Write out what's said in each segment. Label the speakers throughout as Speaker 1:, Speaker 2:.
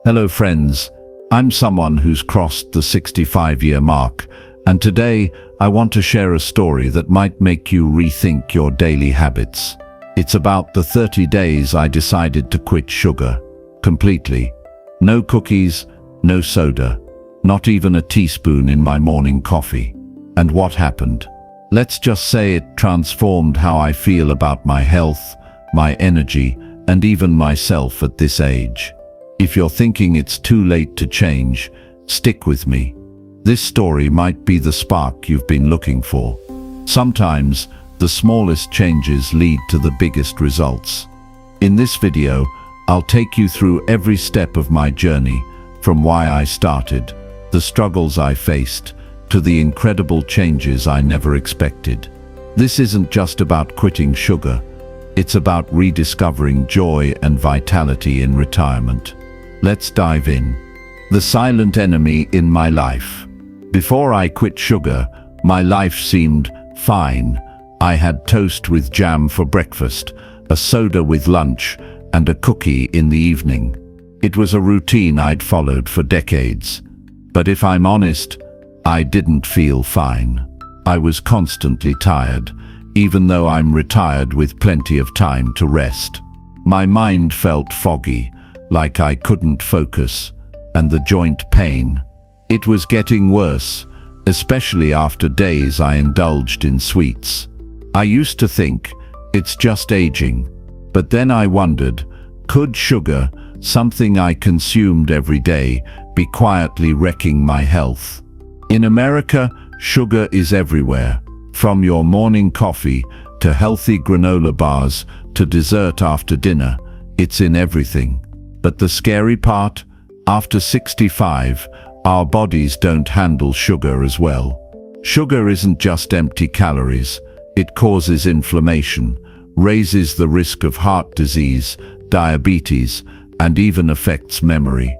Speaker 1: Hello friends, I'm someone who's crossed the 65-year mark, and today I want to share a story that might make you rethink your daily habits. It's about the 30 days I decided to quit sugar completely. No cookies, no soda, not even a teaspoon in my morning coffee. And what happened? Let's just say it transformed how I feel about my health, my energy, and even myself at this age. If you're thinking it's too late to change, stick with me. This story might be the spark you've been looking for. Sometimes, the smallest changes lead to the biggest results. In this video, I'll take you through every step of my journey, from why I started, the struggles I faced, to the incredible changes I never expected. This isn't just about quitting sugar. It's about rediscovering joy and vitality in retirement. Let's dive in. The silent enemy in my life. Before I quit sugar, my life seemed fine. I had toast with jam for breakfast, a soda with lunch, and a cookie in the evening. It was a routine I'd followed for decades. But if I'm honest, I didn't feel fine. I was constantly tired, even though I'm retired with plenty of time to rest. My mind felt foggy, like I couldn't focus, and the joint pain. It was getting worse, especially after days I indulged in sweets. I used to think, it's just aging. But then I wondered, could sugar, something I consumed every day, be quietly wrecking my health? In America, sugar is everywhere. From your morning coffee, to healthy granola bars, to dessert after dinner, it's in everything. But the scary part, after 65, our bodies don't handle sugar as well. Sugar isn't just empty calories. It causes inflammation, raises the risk of heart disease, diabetes, and even affects memory.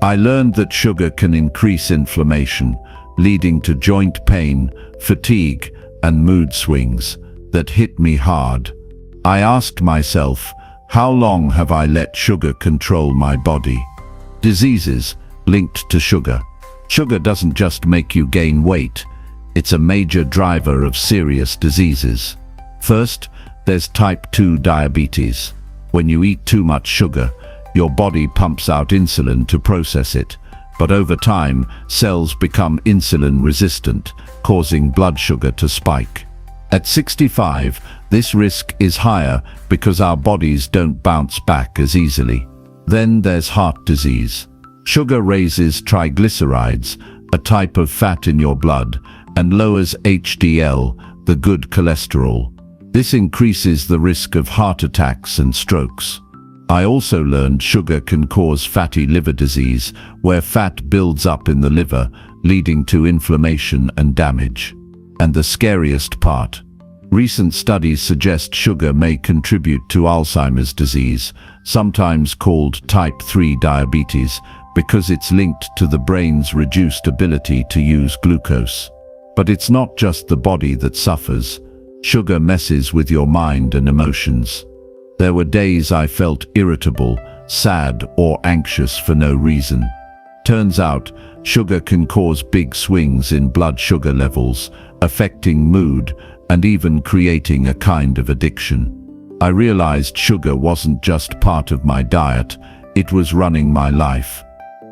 Speaker 1: I learned that sugar can increase inflammation, leading to joint pain, fatigue, and mood swings that hit me hard. I asked myself, how long have I let sugar control my body? Diseases linked to sugar. Sugar doesn't just make you gain weight, it's a major driver of serious diseases. First, there's type 2 diabetes. When you eat too much sugar, your body pumps out insulin to process it. But over time, cells become insulin resistant, causing blood sugar to spike. At 65, this risk is higher because our bodies don't bounce back as easily. Then there's heart disease. Sugar raises triglycerides, a type of fat in your blood, and lowers HDL, the good cholesterol. This increases the risk of heart attacks and strokes. I also learned sugar can cause fatty liver disease, where fat builds up in the liver, leading to inflammation and damage. And the scariest part, recent studies suggest sugar may contribute to Alzheimer's disease, sometimes called type 3 diabetes, because it's linked to the brain's reduced ability to use glucose. But it's not just the body that suffers. Sugar messes with your mind and emotions. There were days I felt irritable, sad, or anxious for no reason. Turns out, sugar can cause big swings in blood sugar levels, affecting mood, and even creating a kind of addiction. I realized sugar wasn't just part of my diet, it was running my life.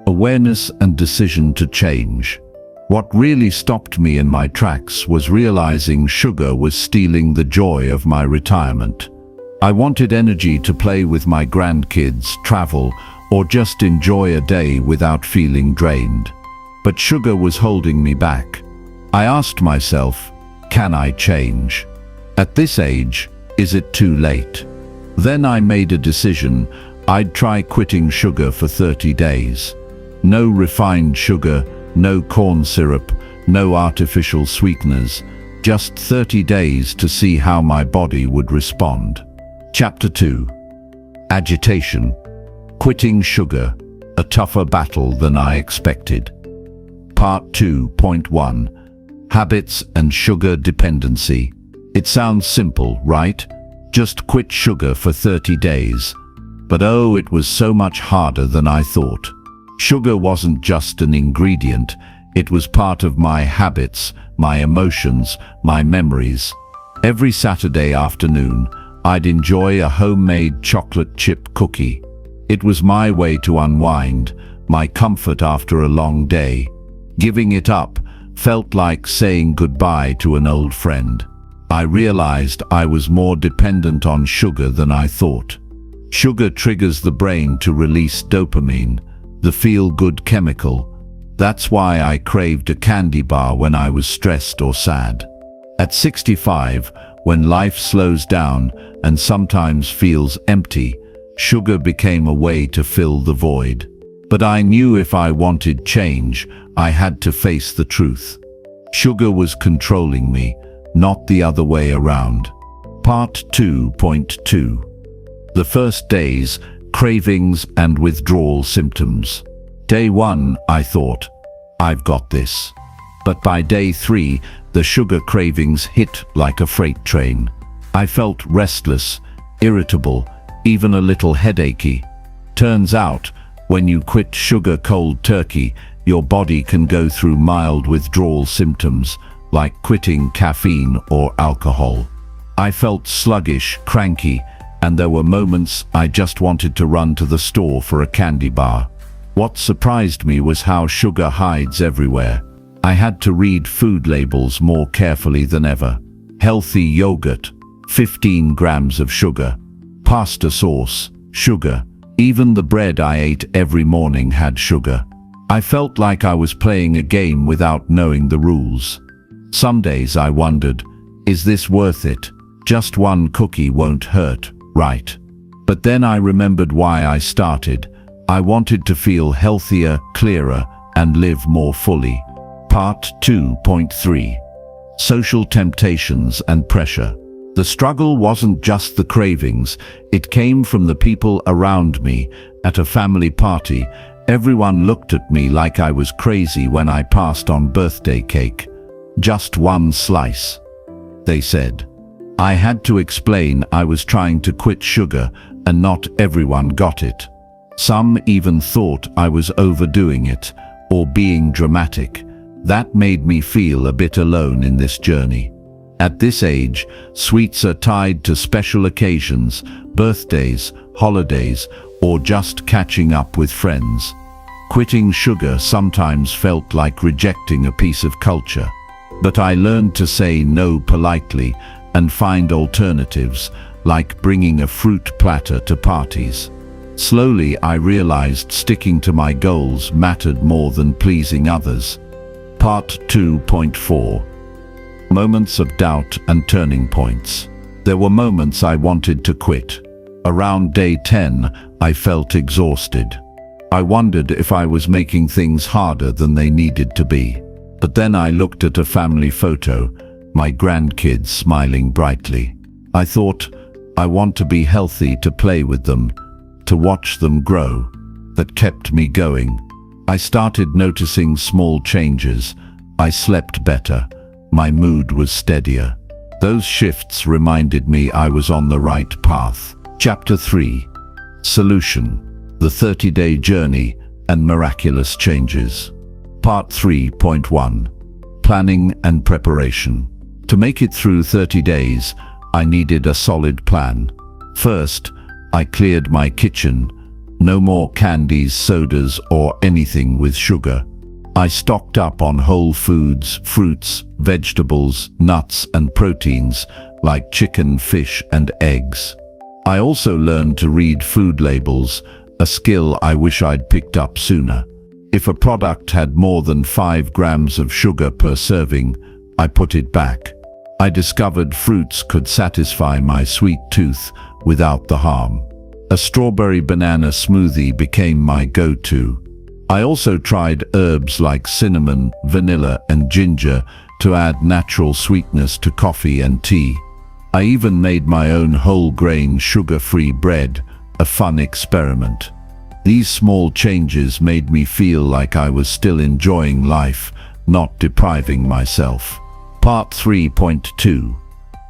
Speaker 1: Awareness and decision to change. What really stopped me in my tracks was realizing sugar was stealing the joy of my retirement. I wanted energy to play with my grandkids, travel, or just enjoy a day without feeling drained. But sugar was holding me back. I asked myself, can I change? At this age, is it too late? Then I made a decision. I'd try quitting sugar for 30 days. No refined sugar, no corn syrup, no artificial sweeteners, just 30 days to see how my body would respond. Chapter 2. Agitation. Quitting sugar, a tougher battle than I expected. Part 2.1. Habits and sugar dependency. It sounds simple, right? Just quit sugar for 30 days. But oh, it was so much harder than I thought. Sugar wasn't just an ingredient, it was part of my habits, my emotions, my memories. Every Saturday afternoon, I'd enjoy a homemade chocolate chip cookie. It was my way to unwind, my comfort after a long day. Giving it up felt like saying goodbye to an old friend. I realized I was more dependent on sugar than I thought. Sugar triggers the brain to release dopamine, the feel-good chemical. That's why I craved a candy bar when I was stressed or sad. At 65, when life slows down and sometimes feels empty, sugar became a way to fill the void. But I knew if I wanted change, I had to face the truth. Sugar was controlling me, not the other way around. Part 2.2. The first days, cravings and withdrawal symptoms. Day 1, I thought, I've got this. But by day 3, the sugar cravings hit like a freight train. I felt restless, irritable, even a little headachy. Turns out, when you quit sugar cold turkey, your body can go through mild withdrawal symptoms, like quitting caffeine or alcohol. I felt sluggish, cranky, and there were moments I just wanted to run to the store for a candy bar. What surprised me was how sugar hides everywhere. I had to read food labels more carefully than ever. Healthy yogurt, 15 grams of sugar. Pasta sauce, sugar. Even the bread I ate every morning had sugar. I felt like I was playing a game without knowing the rules. Some days I wondered, is this worth it? Just one cookie won't hurt, right? But then I remembered why I started. I wanted to feel healthier, clearer, and live more fully. Part 2.3. Social temptations and pressure. The struggle wasn't just the cravings, it came from the people around me. At a family party, everyone looked at me like I was crazy when I passed on birthday cake. Just one slice, they said. I had to explain I was trying to quit sugar, and not everyone got it. Some even thought I was overdoing it, or being dramatic. That made me feel a bit alone in this journey. At this age, sweets are tied to special occasions, birthdays, holidays, or just catching up with friends. Quitting sugar sometimes felt like rejecting a piece of culture. But I learned to say no politely and find alternatives, like bringing a fruit platter to parties. Slowly, I realized sticking to my goals mattered more than pleasing others. Part 2.4. Moments of doubt and turning points. There were moments I wanted to quit. Around day 10, I felt exhausted. I wondered if I was making things harder than they needed to be. But then I looked at a family photo, my grandkids smiling brightly. I thought, I want to be healthy to play with them, to watch them grow. That kept me going. I started noticing small changes. I slept better. My mood was steadier. Those shifts reminded me I was on the right path. Chapter 3. Solution. The 30-day journey and miraculous changes. Part 3.1. Planning and preparation. To make it through 30 days, I needed a solid plan. First, I cleared my kitchen. No more candies, sodas, or anything with sugar. I stocked up on whole foods, fruits, vegetables, nuts, and proteins like chicken, fish, and eggs. I also learned to read food labels, a skill I wish I'd picked up sooner. If a product had more than 5 grams of sugar per serving, I put it back. I discovered fruits could satisfy my sweet tooth without the harm. A strawberry banana smoothie became my go-to. I also tried herbs like cinnamon, vanilla, and ginger to add natural sweetness to coffee and tea. I even made my own whole-grain sugar-free bread, a fun experiment. These small changes made me feel like I was still enjoying life, not depriving myself. Part 3.2.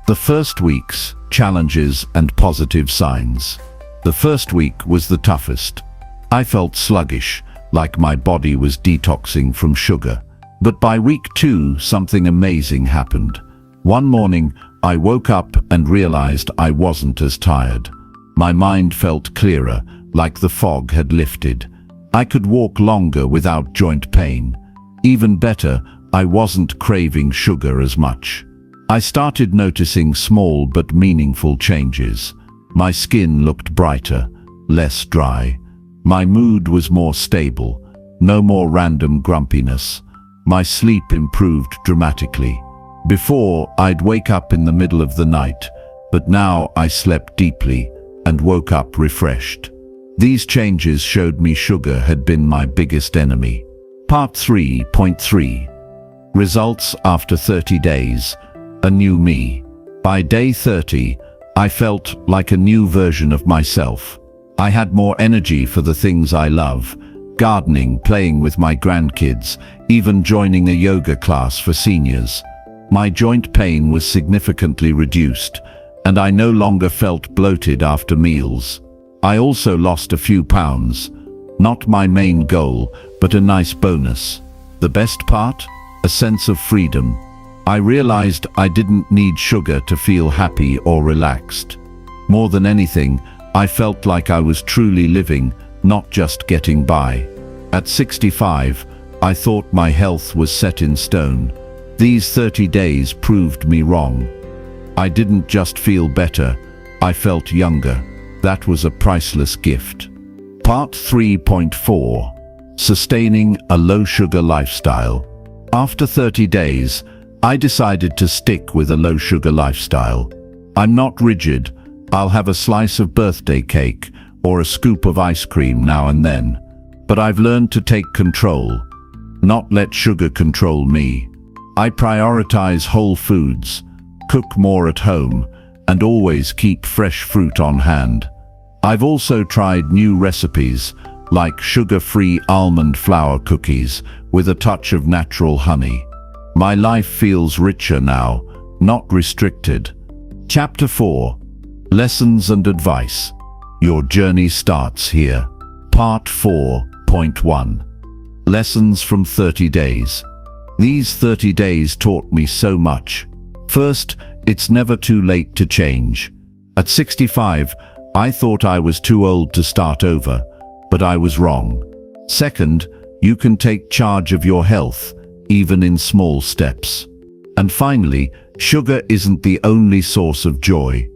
Speaker 1: The first weeks, challenges and positive signs. The first week was the toughest. I felt sluggish, like my body was detoxing from sugar. But by week 2, something amazing happened. One morning, I woke up and realized I wasn't as tired. My mind felt clearer, like the fog had lifted. I could walk longer without joint pain. Even better, I wasn't craving sugar as much. I started noticing small but meaningful changes. My skin looked brighter, less dry. My mood was more stable, no more random grumpiness. My sleep improved dramatically. Before, I'd wake up in the middle of the night, but now I slept deeply and woke up refreshed. These changes showed me sugar had been my biggest enemy. Part 3.3. Results after 30 days. A new me. By day 30, I felt like a new version of myself. I had more energy for the things I love: gardening, playing with my grandkids, even joining a yoga class for seniors. My joint pain was significantly reduced, and I no longer felt bloated after meals. I also lost a few pounds. Not my main goal, but a nice bonus. The best part? A sense of freedom. I realized I didn't need sugar to feel happy or relaxed. More than anything, I felt like I was truly living, not just getting by. At 65, I thought my health was set in stone. These 30 days proved me wrong. I didn't just feel better, I felt younger. That was a priceless gift. Part 3.4. Sustaining a low-sugar lifestyle. After 30 days, I decided to stick with a low-sugar lifestyle. I'm not rigid. I'll have a slice of birthday cake or a scoop of ice cream now and then. But I've learned to take control, not let sugar control me. I prioritize whole foods, cook more at home, and always keep fresh fruit on hand. I've also tried new recipes, like sugar-free almond flour cookies with a touch of natural honey. My life feels richer now, not restricted. Chapter 4. Lessons and advice. Your journey starts here. Part 4.1. Lessons from 30 days. These 30 days taught me so much. First, it's never too late to change. At 65, I thought I was too old to start over, but I was wrong. Second, you can take charge of your health, even in small steps. And finally, sugar isn't the only source of joy.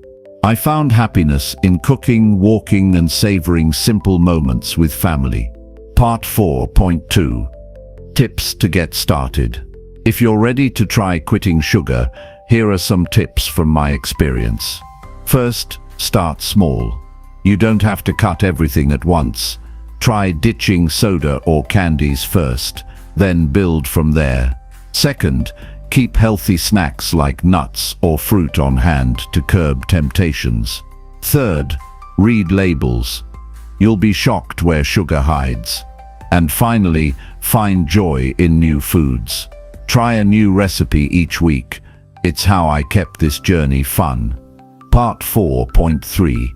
Speaker 1: I found happiness in cooking, walking, and savoring simple moments with family. Part 4.2. Tips to get started. If you're ready to try quitting sugar, here are some tips from my experience. First, start small. You don't have to cut everything at once. Try ditching soda or candies first, then build from there. Second, keep healthy snacks like nuts or fruit on hand to curb temptations. Third, read labels. You'll be shocked where sugar hides. And finally, find joy in new foods. Try a new recipe each week. It's how I kept this journey fun. Part 4.3.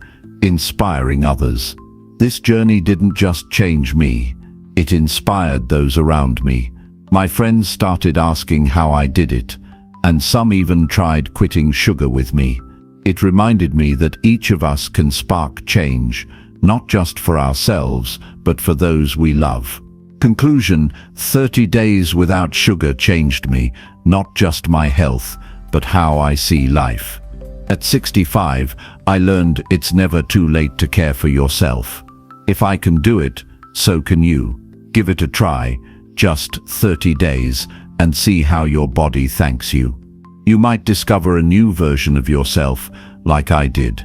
Speaker 1: Inspiring others. This journey didn't just change me, it inspired those around me. My friends started asking how I did it, and some even tried quitting sugar with me. It reminded me that each of us can spark change, not just for ourselves, but for those we love. Conclusion: 30 days without sugar changed me, not just my health, but how I see life. At 65, I learned it's never too late to care for yourself. If I can do it, so can you. Give it a try, just 30 days, and see how your body thanks you. You might discover a new version of yourself, like I did.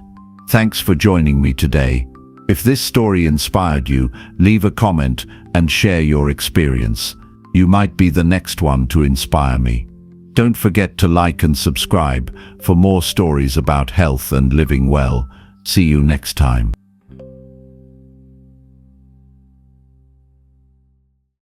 Speaker 1: Thanks for joining me today. If this story inspired you, leave a comment and share your experience. You might be the next one to inspire me. Don't forget to like and subscribe for more stories about health and living well. See you next time.